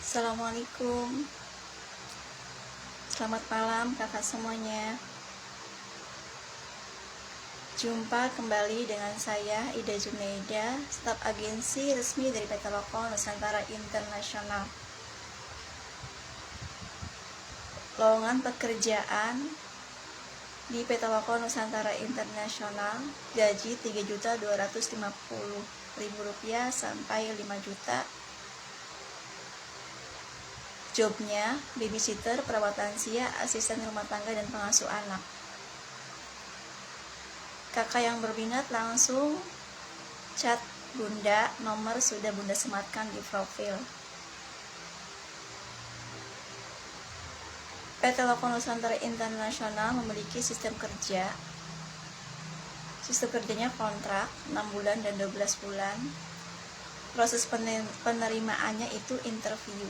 Assalamualaikum. Selamat malam kakak semuanya. Jumpa kembali dengan saya Ida Junaida, staf agensi resmi dari PT Loko Nusantara Internasional. Lowongan pekerjaan di PT Loko Nusantara Internasional, gaji Rp3.250.000 sampai 5 juta. Jobnya babysitter, perawat lansia, asisten rumah tangga, dan pengasuh anak. Kakak yang berminat langsung chat Bunda, nomor sudah Bunda sematkan di profil. PT Loko Nusantara Internasional memiliki sistem kerja. Sistem kerjanya kontrak 6 bulan dan 12 bulan. Proses penerimaannya itu interview.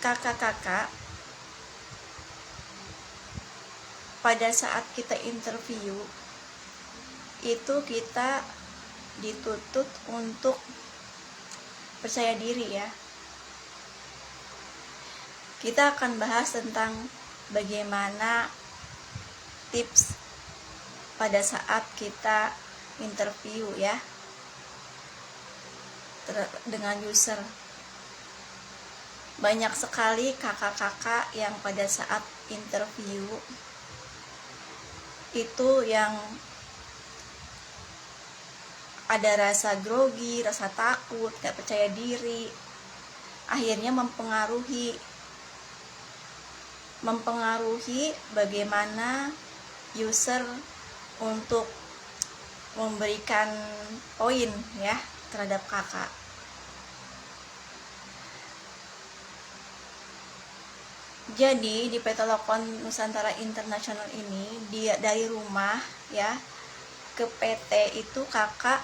Kakak-kakak, pada saat kita interview itu kita dituntut untuk percaya diri ya. Kita akan bahas tentang bagaimana tips pada saat kita interview ya dengan user. Banyak sekali kakak-kakak yang pada saat interview itu yang ada rasa grogi, rasa takut, gak percaya diri, akhirnya mempengaruhi bagaimana user untuk memberikan poin ya terhadap kakak. Jadi di PT Loko Nusantara Internasional ini dia dari rumah ya ke PT itu kakak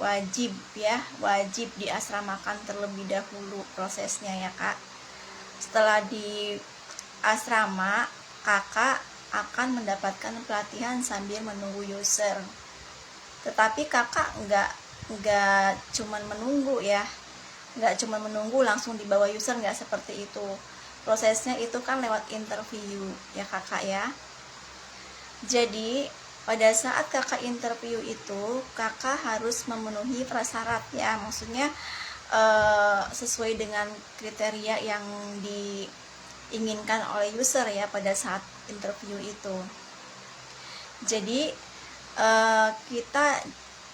wajib diasramakan terlebih dahulu prosesnya ya kak. Setelah di asrama, kakak akan mendapatkan pelatihan sambil menunggu user. Tetapi kakak nggak cuman menunggu ya, nggak cuma menunggu langsung dibawa user, nggak seperti itu. Prosesnya itu kan lewat interview ya kakak ya. Jadi pada saat kakak interview itu kakak harus memenuhi prasyarat ya, maksudnya sesuai dengan kriteria yang diinginkan oleh user ya pada saat interview itu. Jadi kita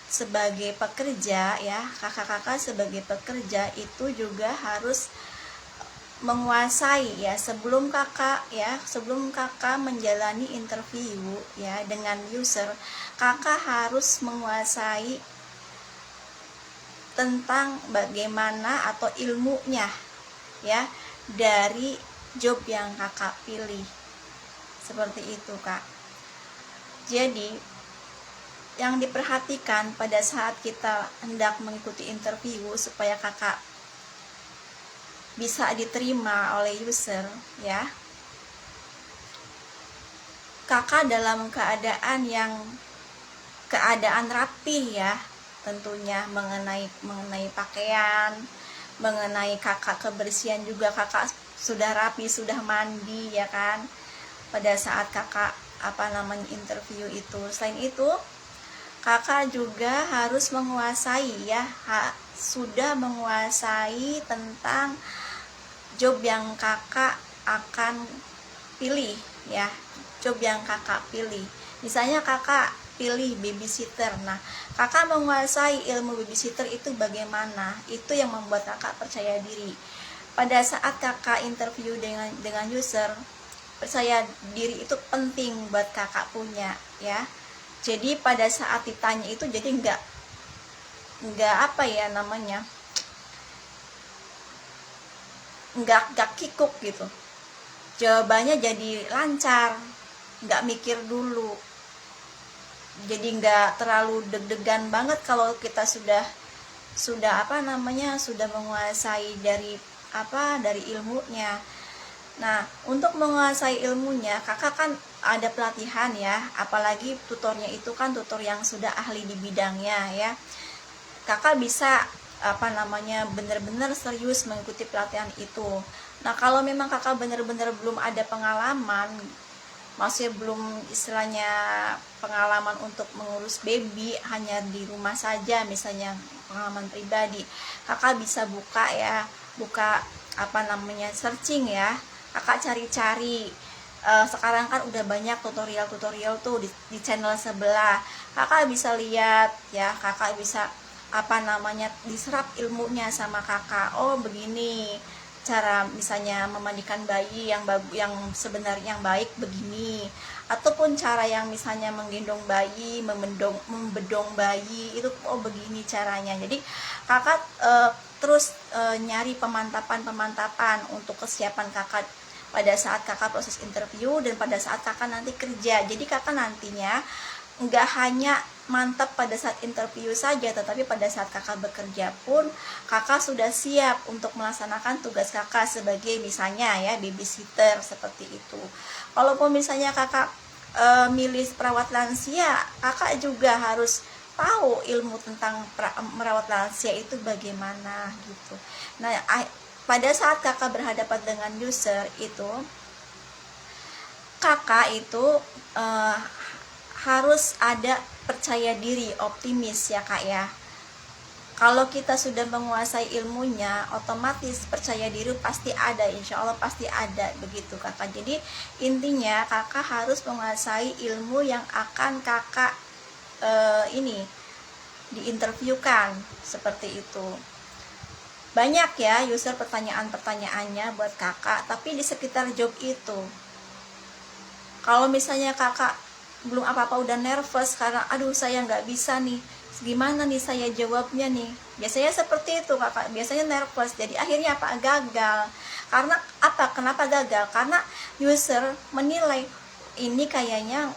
sebagai pekerja ya, kakak-kakak sebagai pekerja itu juga harus menguasai ya sebelum kakak menjalani interview ya dengan user, kakak harus menguasai tentang bagaimana atau ilmunya ya dari job yang kakak pilih. Seperti itu kak. Jadi yang diperhatikan pada saat kita hendak mengikuti interview supaya kakak bisa diterima oleh user ya, kakak dalam keadaan rapi ya, tentunya mengenai pakaian, mengenai kakak kebersihan juga, kakak sudah rapi, sudah mandi ya kan pada saat kakak interview itu. Selain itu kakak juga harus menguasai ya, sudah menguasai tentang job yang kakak akan pilih ya, job yang kakak pilih. Misalnya kakak pilih babysitter, nah kakak menguasai ilmu babysitter itu bagaimana, itu yang membuat kakak percaya diri. Pada saat kakak interview dengan user, percaya diri itu penting buat kakak punya ya. Jadi pada saat ditanya itu jadi nggak kikuk gitu, jawabannya jadi lancar, nggak mikir dulu, jadi nggak terlalu deg-degan banget kalau kita sudah menguasai dari ilmunya. Nah untuk menguasai ilmunya kakak kan ada pelatihan ya, apalagi tutornya itu kan tutor yang sudah ahli di bidangnya ya, kakak bisa benar-benar serius mengikuti pelatihan itu. Nah kalau memang kakak benar-benar belum ada pengalaman, maksudnya belum istilahnya pengalaman untuk mengurus baby hanya di rumah saja, misalnya pengalaman pribadi, kakak bisa buka searching ya, kakak cari-cari. Sekarang kan udah banyak tutorial tuh di channel sebelah, kakak bisa lihat ya, kakak bisa diserap ilmunya sama kakak. Oh begini cara misalnya memandikan bayi yang sebenarnya yang baik begini, ataupun cara yang misalnya menggendong bayi, membedong bayi itu oh begini caranya. Jadi kakak terus nyari pemantapan untuk kesiapan kakak pada saat kakak proses interview dan pada saat kakak nanti kerja. Jadi kakak nantinya nggak hanya mantap pada saat interview saja, tetapi pada saat kakak bekerja pun kakak sudah siap untuk melaksanakan tugas kakak sebagai misalnya ya babysitter seperti itu. Kalaupun misalnya kakak milih perawat lansia, kakak juga harus tahu ilmu tentang merawat lansia itu bagaimana gitu. Nah pada saat kakak berhadapan dengan user itu, kakak itu harus ada percaya diri, optimis ya kak ya. Kalau kita sudah menguasai ilmunya, otomatis percaya diri pasti ada, insya Allah pasti ada begitu kakak. Jadi intinya kakak harus menguasai ilmu yang akan kakak diinterviewkan seperti itu. Banyak ya user pertanyaan-pertanyaannya buat kakak, tapi di sekitar job itu, kalau misalnya kakak belum apa-apa udah nervous karena aduh saya nggak bisa nih, gimana nih saya jawabnya nih, biasanya seperti itu kakak, biasanya nervous, jadi akhirnya gagal. Karena kenapa gagal? Karena user menilai ini kayaknya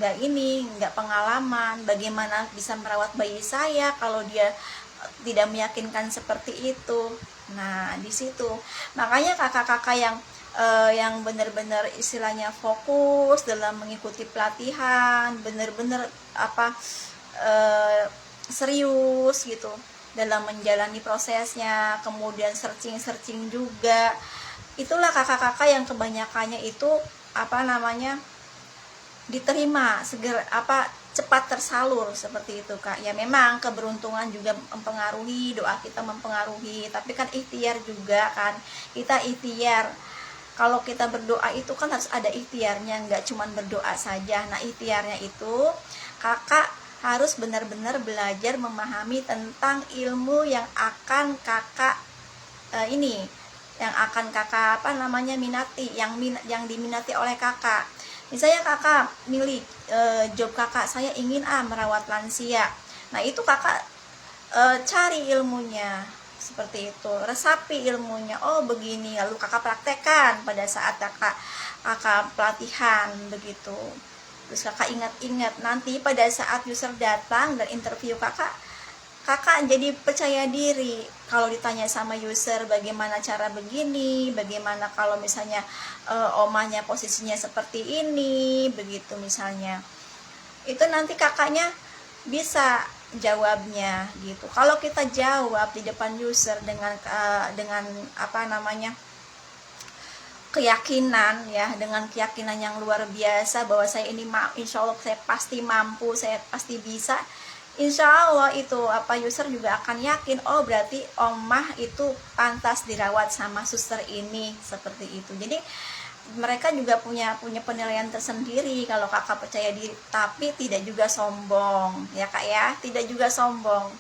nggak pengalaman, bagaimana bisa merawat bayi saya kalau dia tidak meyakinkan seperti itu. Nah di situ makanya kakak-kakak yang benar-benar istilahnya fokus dalam mengikuti pelatihan, benar-benar serius gitu dalam menjalani prosesnya, kemudian searching juga. Itulah kakak-kakak yang kebanyakannya itu diterima cepat tersalur seperti itu kak. Ya memang keberuntungan juga mempengaruhi, doa kita mempengaruhi, tapi kan ikhtiar juga kan, kita ikhtiar. Kalau kita berdoa itu kan harus ada ikhtiarnya, nggak cuma berdoa saja. Nah ikhtiarnya itu kakak harus benar-benar belajar memahami tentang ilmu yang akan kakak minati, yang diminati oleh kakak. Misalnya kakak milih job kakak, saya ingin merawat lansia. Nah itu kakak cari ilmunya seperti itu, resapi ilmunya, oh begini, lalu kakak praktekkan pada saat kakak pelatihan begitu. Terus kakak ingat-ingat, nanti pada saat user datang dan interview kakak jadi percaya diri. Kalau ditanya sama user bagaimana cara begini, bagaimana kalau misalnya omahnya posisinya seperti ini begitu misalnya, itu nanti kakaknya bisa jawabnya gitu. Kalau kita jawab di depan user dengan keyakinan ya, dengan keyakinan yang luar biasa bahwa saya ini insya Allah saya pasti mampu, saya pasti bisa, insya Allah itu user juga akan yakin, oh berarti omah itu pantas dirawat sama suster ini seperti itu. Jadi mereka juga punya penilaian tersendiri kalau kakak percaya diri, tapi tidak juga sombong ya kak ya, tidak juga sombong.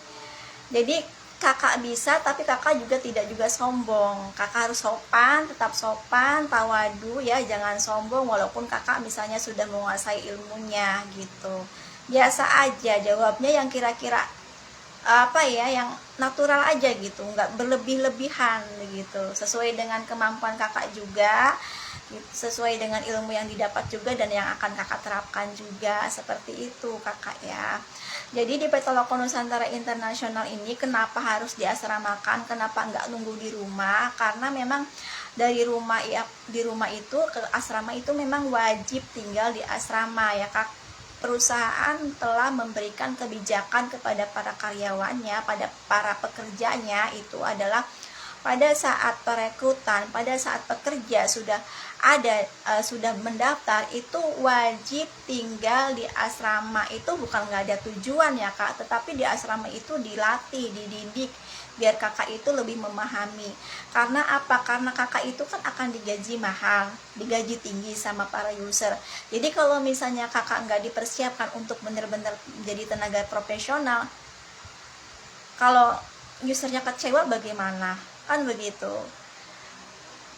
Jadi kakak bisa, tapi kakak juga tidak juga sombong. Kakak harus sopan, tetap sopan, tawadu ya, jangan sombong walaupun kakak misalnya sudah menguasai ilmunya gitu. Biasa aja jawabnya, yang kira-kira yang natural aja gitu, nggak berlebih-lebihan gitu, sesuai dengan kemampuan kakak juga. sesuai dengan ilmu yang didapat juga dan yang akan kakak terapkan juga, seperti itu kakak ya. Jadi di Petoloka Nusantara Internasional ini kenapa harus diasramakan, kenapa nggak nunggu di rumah, karena memang dari rumah ya, di rumah itu ke asrama itu memang wajib tinggal di asrama ya kak. Perusahaan telah memberikan kebijakan kepada para karyawannya, pada para pekerjanya, itu adalah pada saat perekrutan, pada saat pekerja sudah ada sudah mendaftar, itu wajib tinggal di asrama. Itu bukan nggak ada tujuan ya kak, tetapi di asrama itu dilatih, dididik biar kakak itu lebih memahami. Karena apa? Karena kakak itu kan akan digaji mahal, digaji tinggi sama para user. Jadi kalau misalnya kakak nggak dipersiapkan untuk benar-benar menjadi tenaga profesional, kalau usernya kecewa bagaimana? Kan begitu.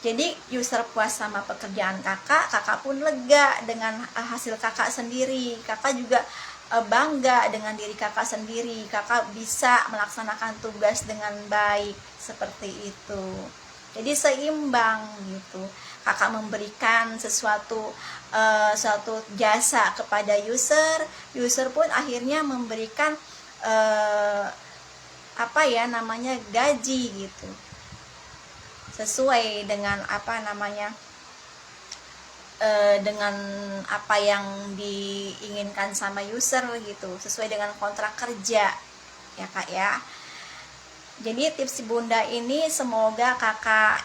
Jadi user puas sama pekerjaan kakak, kakak pun lega dengan hasil kakak sendiri. Kakak juga bangga dengan diri kakak sendiri. Kakak bisa melaksanakan tugas dengan baik, seperti itu. Jadi seimbang gitu. Kakak memberikan suatu jasa kepada user, user pun akhirnya memberikan gaji gitu, sesuai dengan dengan apa yang diinginkan sama user gitu, sesuai dengan kontrak kerja ya kak ya. Jadi tips bunda ini semoga kakak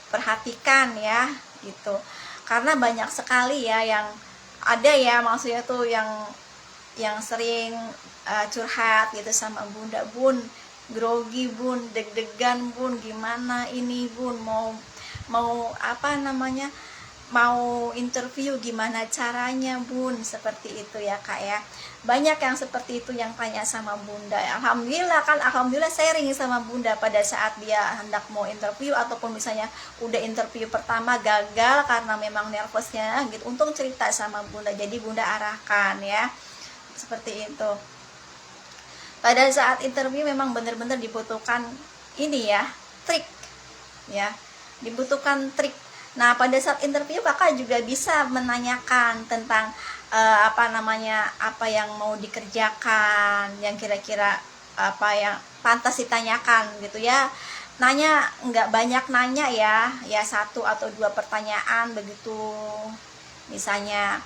perhatikan ya gitu, karena banyak sekali ya yang ada ya, maksudnya tuh yang sering curhat gitu sama bunda, bun grogi bun, deg-degan bun, gimana ini bun, mau interview gimana caranya bun, seperti itu ya kak ya. Banyak yang seperti itu yang tanya sama bunda. Alhamdulillah sharing sama bunda pada saat dia hendak mau interview, ataupun misalnya udah interview pertama gagal karena memang nervousnya gitu, untung cerita sama bunda, jadi bunda arahkan ya, seperti itu. Pada saat interview memang benar-benar dibutuhkan ini ya, trik ya, dibutuhkan trik. Nah pada saat interview kakak juga bisa menanyakan tentang apa yang mau dikerjakan, yang kira-kira apa yang pantas ditanyakan gitu ya. Nanya nggak banyak nanya ya 1 atau 2 pertanyaan begitu. Misalnya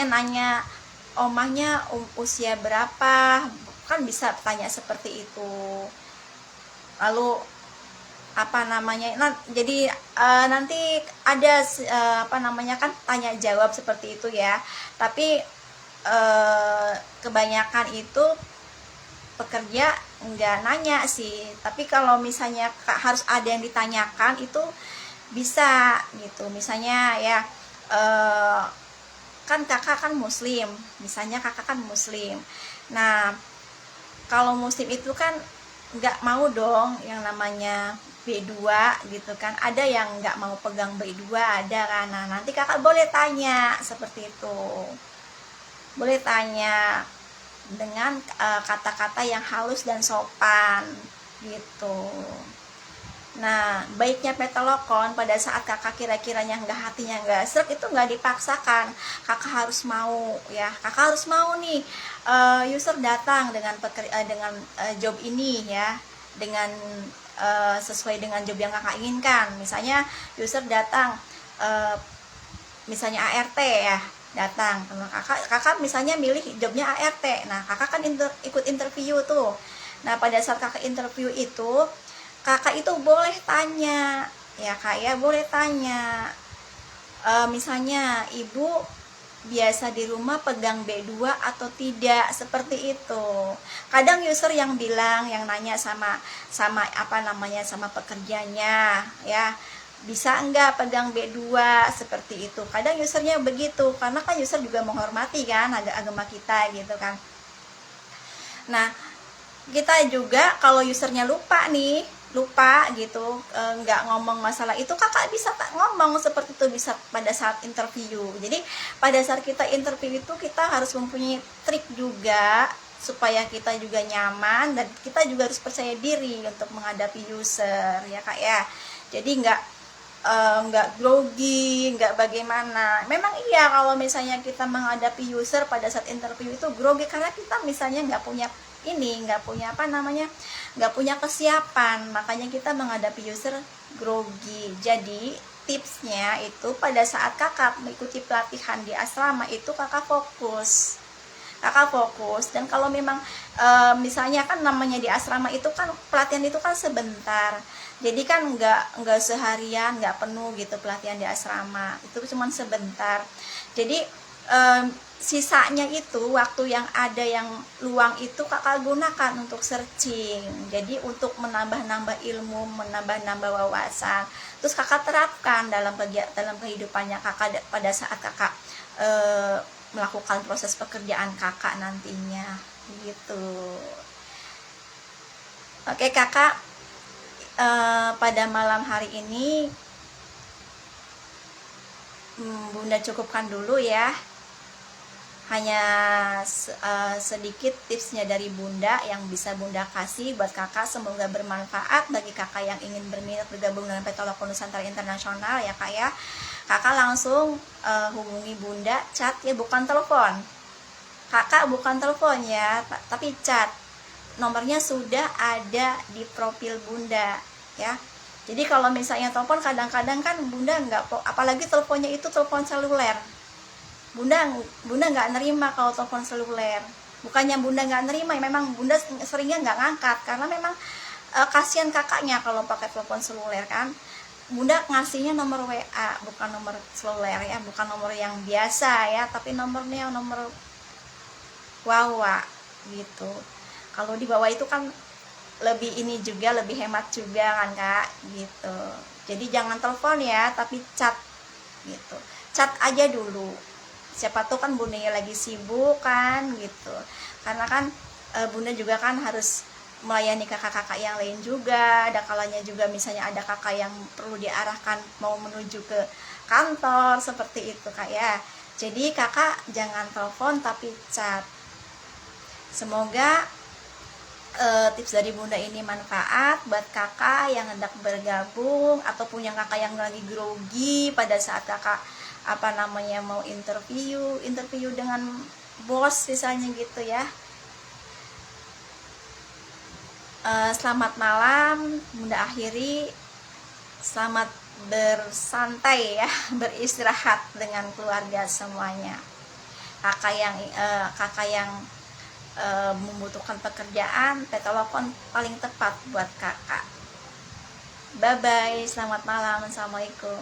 nanya omahnya usia berapa, kan bisa tanya seperti itu. Lalu jadi nanti ada kan tanya jawab seperti itu ya. Tapi kebanyakan itu pekerja nggak nanya sih, tapi kalau misalnya harus ada yang ditanyakan itu bisa gitu. Misalnya ya kan kakak kan muslim, misalnya kakak kan muslim. Nah kalau muslim itu kan nggak mau dong yang namanya B2 gitu kan, ada yang nggak mau pegang B2, ada kan. Nah nanti kakak boleh tanya seperti itu, boleh tanya dengan kata-kata yang halus dan sopan gitu. Nah baiknya Petolokon pada saat kakak kira-kiranya hatinya nggak srek, itu nggak dipaksakan, kakak harus mau ya, kakak harus mau nih user datang dengan job ini ya, dengan sesuai dengan job yang kakak inginkan. Misalnya user datang misalnya ART ya, datang kakak misalnya milih jobnya ART. Nah kakak kan ikut interview tuh. Nah pada saat kakak interview itu, kakak itu boleh tanya ya kak ya, boleh tanya misalnya ibu biasa di rumah pegang B2 atau tidak, seperti itu. Kadang user yang bilang, yang nanya sama sama pekerjanya ya, bisa enggak pegang B2, seperti itu. Kadang usernya begitu, karena kan user juga menghormati kan agama kita gitu kan. Nah kita juga kalau usernya lupa gitu, nggak ngomong masalah itu, kakak bisa ngomong seperti itu, bisa pada saat interview. Jadi pada saat kita interview itu kita harus mempunyai trik juga supaya kita juga nyaman, dan kita juga harus percaya diri untuk menghadapi user ya kak ya. jadi nggak grogi, nggak bagaimana. Memang iya kalau misalnya kita menghadapi user pada saat interview itu grogi karena kita misalnya nggak punya nggak punya kesiapan, makanya kita menghadapi user grogi. Jadi tipsnya itu pada saat kakak mengikuti pelatihan di asrama itu kakak fokus, dan kalau memang misalnya kan namanya di asrama itu kan pelatihan itu kan sebentar, jadi kan nggak seharian, nggak penuh gitu pelatihan di asrama itu cuma sebentar. Jadi sisanya itu waktu yang ada yang luang itu kakak gunakan untuk searching, jadi untuk menambah-nambah ilmu, menambah-nambah wawasan, terus kakak terapkan dalam kehidupannya kakak pada saat kakak melakukan proses pekerjaan kakak nantinya gitu. Oke kakak, pada malam hari ini Bunda cukupkan dulu ya, hanya sedikit tipsnya dari Bunda yang bisa Bunda kasih buat kakak, semoga bermanfaat bagi kakak yang ingin berminat bergabung dengan Petoloko Nusantara Internasional ya kak ya. Kakak langsung hubungi Bunda, chat ya, bukan telepon kakak, bukan telepon ya, tapi chat. Nomornya sudah ada di profil Bunda ya. Jadi kalau misalnya telepon kadang-kadang kan Bunda nggak, apalagi teleponnya itu telepon seluler, Bunda nggak nerima kalau telepon seluler. Bukannya Bunda nggak nerima, memang Bunda seringnya nggak ngangkat karena memang kasihan kakaknya kalau pakai telepon seluler kan. Bunda ngasihnya nomor WA, bukan nomor seluler ya, bukan nomor yang biasa ya, tapi nomornya nomor Wawa gitu. Kalau di bawah itu kan lebih ini juga, lebih hemat juga kan kak gitu. Jadi jangan telepon ya, tapi chat gitu, chat aja dulu, siapa tuh kan bundanya lagi sibuk kan gitu, karena kan bunda juga kan harus melayani kakak-kakak yang lain juga, ada kalanya juga misalnya ada kakak yang perlu diarahkan mau menuju ke kantor seperti itu kak ya. Jadi kakak jangan telepon tapi chat. Semoga tips dari Bunda ini manfaat buat kakak yang hendak bergabung ataupun yang kakak yang lagi grogi pada saat kakak mau interview dengan bos misalnya gitu ya. Selamat malam, Bunda akhiri. Selamat bersantai ya, beristirahat dengan keluarga semuanya. Kakak yang membutuhkan pekerjaan, Petolokon paling tepat buat kakak. Bye bye, selamat malam, assalamualaikum.